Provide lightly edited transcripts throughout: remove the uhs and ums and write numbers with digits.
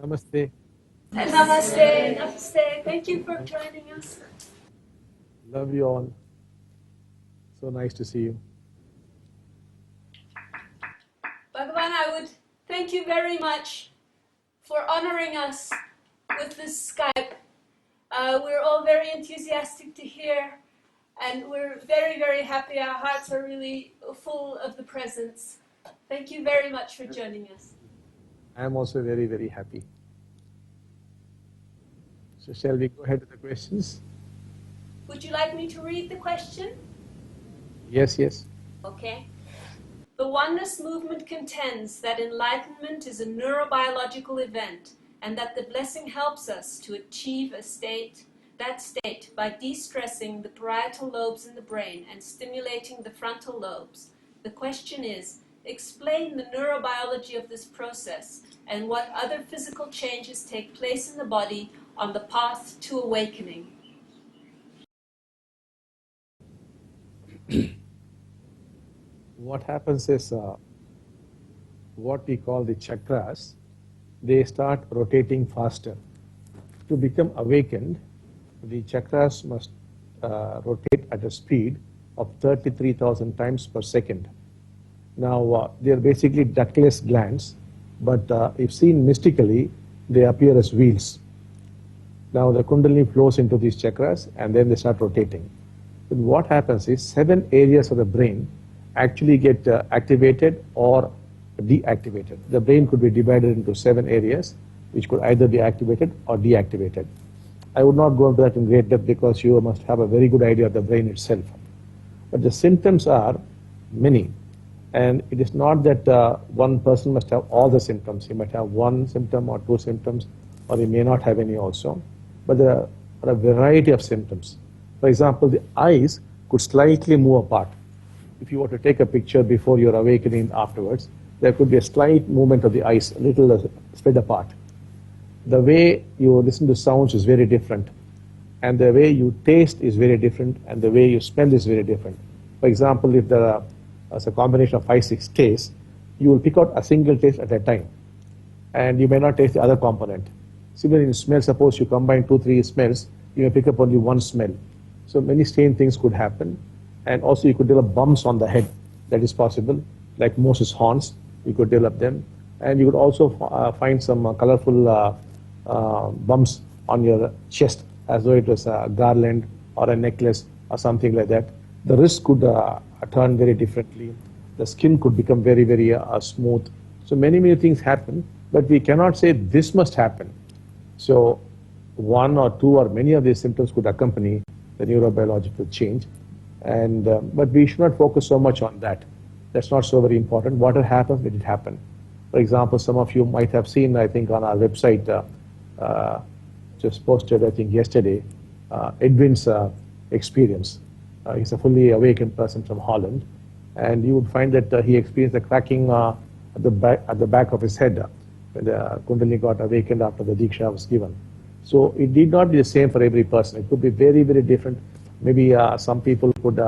Namaste. Namaste, namaste. Thank you for joining us. Love you all. So nice to see you. Bhagavan, I would thank you very much for honoring us with this Skype. We're all very enthusiastic to hear, and we're very, very happy. Our hearts are really full of the presence. Thank you very much for joining us. I am also very, very happy. So shall we go ahead with the questions? Would you like me to read the question? Yes, yes. Okay. The oneness movement contends that enlightenment is a neurobiological event and that the blessing helps us to achieve that state by de-stressing the parietal lobes in the brain and stimulating the frontal lobes. The question is, explain the neurobiology of this process and what other physical changes take place in the body on the path to awakening. What happens is what we call the chakras, they start rotating faster. To become awakened, the chakras must rotate at a speed of 33,000 times per second. Now, they are basically ductless glands, but if seen mystically, they appear as wheels. Now, the Kundalini flows into these chakras and then they start rotating. But what happens is 7 areas of the brain actually get activated or deactivated. The brain could be divided into 7 areas, which could either be activated or deactivated. I would not go into that in great depth because you must have a very good idea of the brain itself. But the symptoms are many. And it is not that one person must have all the symptoms. He might have 1 symptom or 2 symptoms, or he may not have any also. But there are a variety of symptoms. For example, the eyes could slightly move apart. If you were to take a picture before your awakening afterwards, there could be a slight movement of the eyes, a little spread apart. The way you listen to sounds is very different. And the way you taste is very different, and the way you smell is very different. For example, if there is a combination of 5, 6 tastes, you will pick out a single taste at a time. And you may not taste the other component. Similarly, in smell, suppose you combine 2, 3 smells, you may pick up only one smell. So many strange things could happen. And also you could develop bumps on the head. That is possible. Like Moses' horns, you could develop them. And you could also find some colorful bumps on your chest, as though it was a garland or a necklace or something like that. The wrist could turn very differently. The skin could become very, very smooth. So many, many things happen, but we cannot say this must happen. So 1 or 2 or many of these symptoms could accompany the neurobiological change. And but we should not focus so much on that. That's not so very important. What happens, let it happen. For example, some of you might have seen, I think, on our website, just posted, I think, yesterday, Edwin's experience. He's a fully awakened person from Holland, and you would find that he experienced a cracking at the back of his head when the Kundalini got awakened after the Diksha was given. So it did not be the same for every person. It could be very, very different. Maybe some people could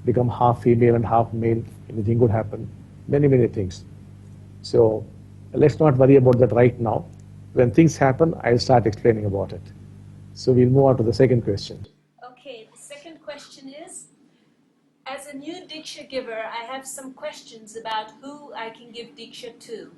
become half female and half male. Anything could happen. Many, many things. So let's not worry about that right now. When things happen, I'll start explaining about it. So we'll move on to the second question. Okay, the second question is, as a new Diksha giver, I have some questions about who I can give Diksha to.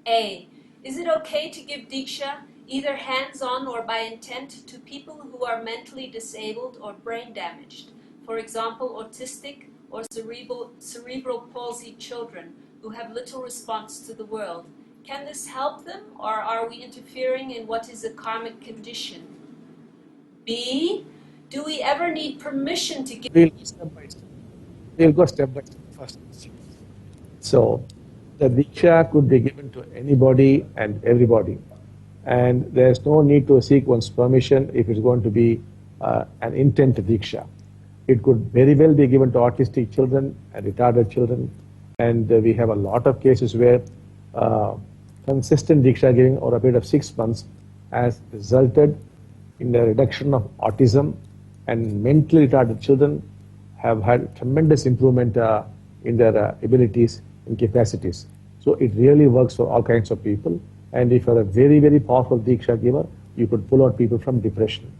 A. Is it okay to give Diksha either hands-on or by intent to people who are mentally disabled or brain damaged, for example, autistic or cerebral palsy children who have little response to the world? Can this help them, or are we interfering in what is a karmic condition? B. Do we ever need permission to give? We'll go step by step. We'll go step by step first. So the Diksha could be given to anybody and everybody. And there's no need to seek one's permission if it's going to be an intent Diksha. It could very well be given to autistic children and retarded children. And we have a lot of cases where consistent Diksha giving over a period of 6 months has resulted in the reduction of autism, and mentally retarded children have had tremendous improvement in their abilities and capacities. So it really works for all kinds of people. And if you're a very, very powerful Diksha giver, you could pull out people from depression.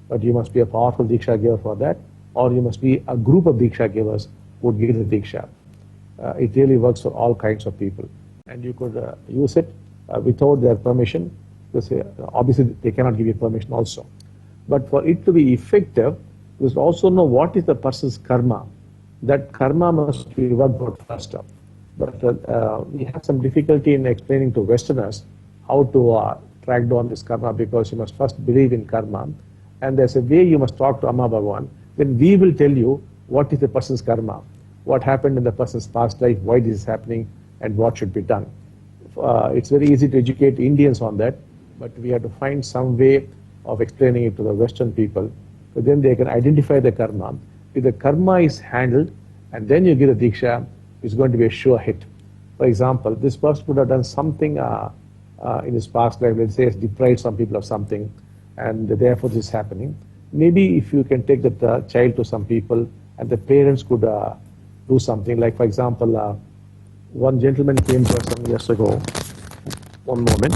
But you must be a powerful Diksha giver for that, or you must be a group of Diksha givers who would give the Diksha. It really works for all kinds of people. And you could use it without their permission, because obviously they cannot give you permission also. But for it to be effective, you must also know what is the person's karma. That karma must be worked out first up. But we have some difficulty in explaining to Westerners how to track down this karma, because you must first believe in karma. And there's a way you must talk to Amma Bhagavan. Then we will tell you what is the person's karma, what happened in the person's past life, why this is happening, and what should be done. It's very easy to educate Indians on that, but we have to find some way of explaining it to the Western people, so then they can identify the karma. If the karma is handled and then you give the Diksha, it's going to be a sure hit. For example, this person would have done something in his past life, let's say has deprived some people of something, and therefore this is happening. Maybe if you can take that child to some people and the parents could do something, like for example, one gentleman came to us some years ago. One moment.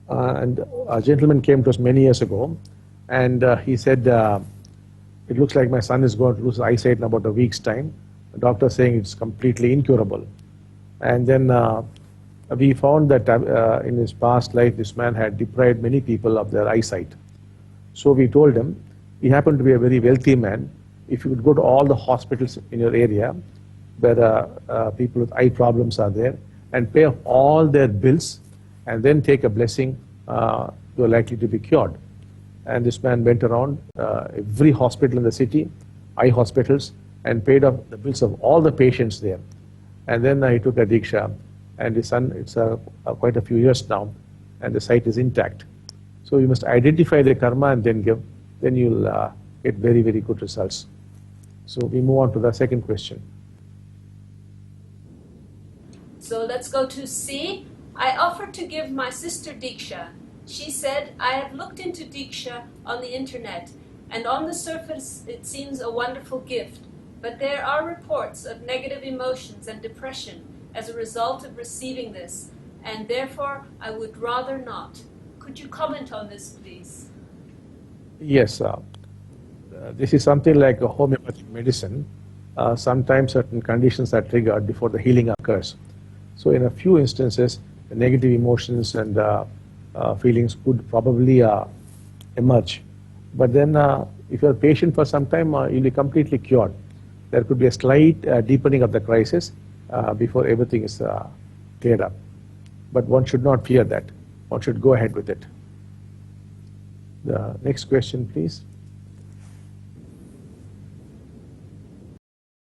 And a gentleman came to us many years ago, and he said, it looks like my son is going to lose eyesight in about a week's time. The doctor is saying it's completely incurable. And then we found that in his past life, this man had deprived many people of their eyesight. So we told him, he happened to be a very wealthy man. If you would go to all the hospitals in your area where people with eye problems are there, and pay off all their bills, and then take a blessing, you're likely to be cured. And this man went around every hospital in the city, eye hospitals, and paid off the bills of all the patients there. And then he took a Diksha, and his son, it's quite a few years now, and the sight is intact. So you must identify the karma and then give, then you'll get very, very good results. So we move on to the second question. So let's go to C. I offered to give my sister Diksha. She said, I have looked into Diksha on the internet, and on the surface it seems a wonderful gift, but there are reports of negative emotions and depression as a result of receiving this, and therefore I would rather not. Could you comment on this, please? Yes, this is something like a homeopathic medicine. Sometimes certain conditions are triggered before the healing occurs. So in a few instances, the negative emotions and feelings could probably emerge. But then if you're patient for some time, you'll be completely cured. There could be a slight deepening of the crisis before everything is cleared up. But one should not fear that. One should go ahead with it. The next question, please.